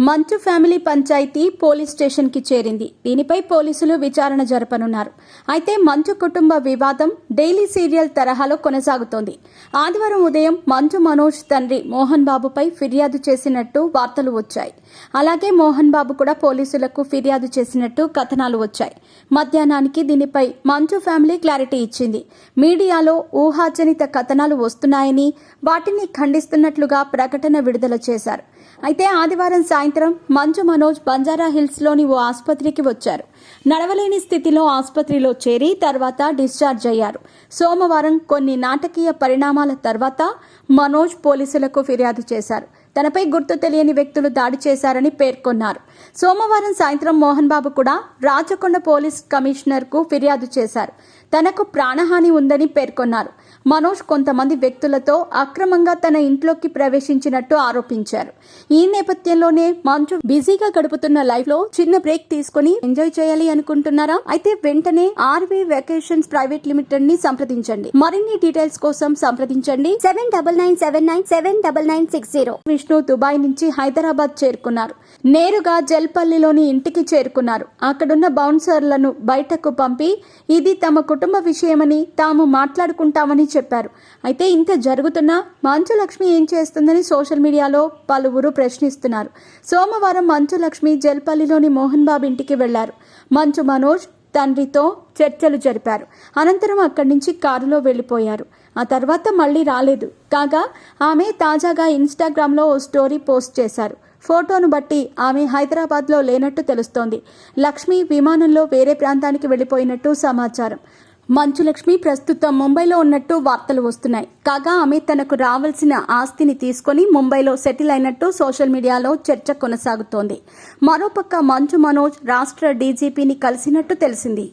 మంచు family panchayat police స్టేషన్కి చేరింది. దీనిపై పోలీసులు విచారణ జరపనున్నారు. అయితే మంచు కుటుంబ వివాదం డైలీ సీరియల్ తరహాలో కొనసాగుతోంది. ఆదివారం ఉదయం మంచు మనోజ్ తండ్రి మోహన్ బాబుపై ఫిర్యాదు చేసినట్టు వార్తలు వచ్చాయి. అలాగే మోహన్ బాబు కూడా పోలీసులకు ఫిర్యాదు చేసినట్టు కథనాలు వచ్చాయి. మధ్యాహ్నానికి దీనిపై మంచు ఫ్యామిలీ క్లారిటీ ఇచ్చింది. మీడియాలో ఊహాజనిత కథనాలు వస్తున్నాయని వాటిని ఖండిస్తున్నట్లుగా ప్రకటన విడుదల చేశారు. అయితే ఆదివారం సాయంత్రం మంచు మనోజ్ బంజారా హిల్స్లోని ఓ ఆసుపత్రికి వచ్చారు. నడవలేని స్థితిలో ఆసుపత్రిలో చేరి తర్వాత డిశ్చార్జ్ అయ్యారు. సోమవారం కొన్ని నాటకీయ పరిణామాల తర్వాత మనోజ్ పోలీసులకు ఫిర్యాదు చేశారు. తనపై గుర్తు తెలియని వ్యక్తులు దాడి చేశారని పేర్కొన్నారు. సోమవారం సాయంత్రం మోహన్ బాబు కూడా రాచకొండ పోలీస్ కమిషనర్కు ఫిర్యాదు చేశారు. తనకు ప్రాణహాని ఉందని పేర్కొన్నారు. మనోజ్ కొంతమంది వ్యక్తులతో అక్రమంగా తన ఇంట్లోకి ప్రవేశించినట్టు ఆరోపించారు. ఈ నేపథ్యంలోనే మంచు బిజీగా గడుపుతున్న లైఫ్ లో చిన్న బ్రేక్ తీసుకుని ఎంజాయ్ చేయాలి అనుకుంటున్నారా? అయితే వెంటనే ఆర్వీ వెకేషన్స్ ప్రైవేట్ లిమిటెడ్ ని సంప్రదించండి. మరిన్ని డీటెయిల్స్ కోసం సంప్రదించండి 7997979960. విష్ణు దుబాయ్ నుంచి హైదరాబాద్ చేరుకున్నారు. నేరుగా జల్పల్లిలోని ఇంటికి చేరుకున్నారు. అక్కడున్న బౌన్సర్లను బయటకు పంపి ఇది తమ కుటుంబ విషయమని తాము మాట్లాడుకుంటామని చెప్పారు. అయితే ఇంత జరుగుతున్నా మంచు లక్ష్మి ఏం చేస్తుందని సోషల్ మీడియాలో పలువురు ప్రశ్నిస్తున్నారు. సోమవారం మంచు లక్ష్మి జల్పల్లిలోని మోహన్ బాబు ఇంటికి వెళ్లారు. మంచు మనోజ్ తండ్రితో చర్చలు జరిపారు. అనంతరం అక్కడి నుంచి కారులో వెళ్లిపోయారు. ఆ తర్వాత మళ్లీ రాలేదు. కాగా ఆమె తాజాగా ఇన్స్టాగ్రామ్లో ఓ స్టోరీ పోస్ట్ చేశారు. ఫోటోను బట్టి ఆమె హైదరాబాద్లో లేనట్టు తెలుస్తోంది. లక్ష్మి విమానంలో వేరే ప్రాంతానికి వెళ్లిపోయినట్టు సమాచారం. మంచు లక్ష్మి ప్రస్తుతం ముంబైలో ఉన్నట్టు వార్తలు వస్తున్నాయి. కాగా ఆమె తనకు రావాల్సిన ఆస్తిని తీసుకుని ముంబైలో సెటిల్ అయినట్టు సోషల్ మీడియాలో చర్చ కొనసాగుతోంది. మరోపక్క మంచు మనోజ్ రాష్ట్ర డీజీపీని కలిసినట్టు తెలిసింది.